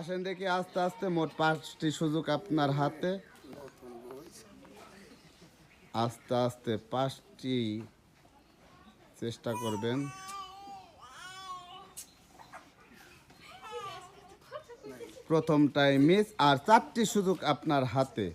আসেন দেখি আস্তে আস্তে মোট 5টি সুযোগ আপনার হাতে। আস্তে আস্তে 5টি চেষ্টা করবেন। প্রথমটাই মিস আর 4টি সুযোগ আপনার হাতে।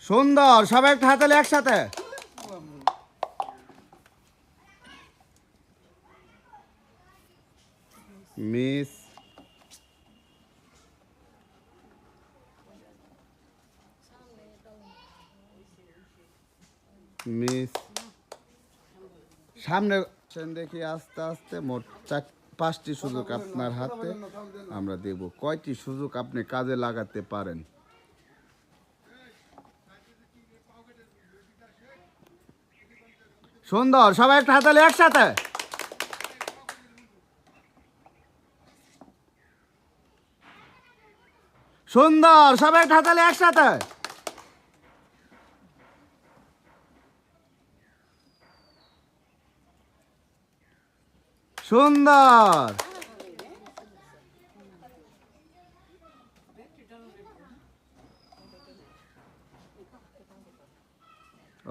সুন্দর, সবাই একটা হাতালে একসাথে। Miss, miss. সামনে দেখি আস্তে আস্তে মোট 5টি সুযোগ আপনার হাতে। আমরা দেখব কয়টি সুযোগ আপনি কাজে লাগাতে পারেন। সুন্দর, সবাই একটা হাতালে একসাথে। সুন্দর, সবাই একটা হাতালে একসাথে। সুন্দর।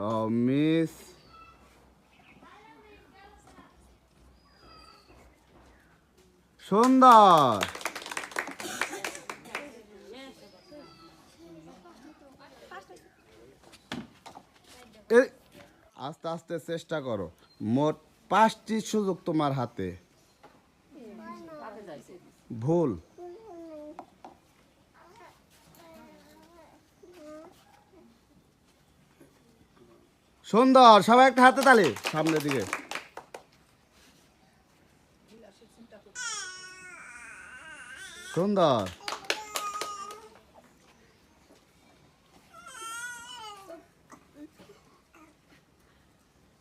ও মিস। সুন্দর। আস্তে আস্তে চেষ্টা করো। মোট 5টি সুযোগ তোমার হাতে। ভুল। সুন্দর, সবাই একটা হাতে তালি সামনের দিকে। সুন্দর।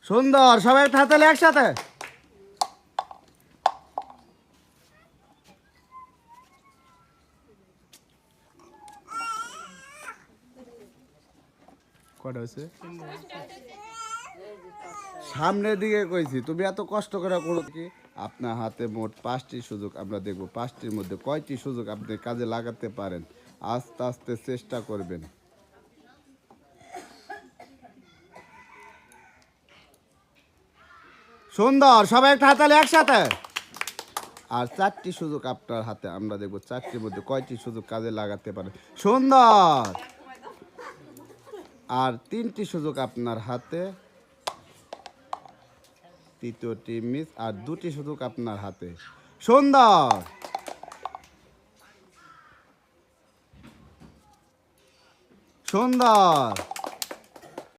সুন্দর, সবাই একটা হাতে তালি একসাথে। কটা হয়েছে? সামনের দিকে কইছি, তুমি এত কষ্ট করে করো কি? আপনার হাতে মোট 5টি সুযোগ। আমরা দেখব 5টির মধ্যে কয়টি সুযোগ আপনি কাজে লাগাতে পারেন। আস্তে আস্তে চেষ্টা করবেন। সুন্দর, সবাই একটা হাতালে একসাথে। আর 4টি সুযোগ আপনার হাতে। আমরা দেখব 4টির মধ্যে কয়টি সুযোগ কাজে লাগাতে পারেন। সুন্দর। আর 3টি সুযোগ আপনার হাতে। তৃতীয়টি মিস আর 2টি সুযোগ আপনার হাতে। সুন্দর। সুন্দর।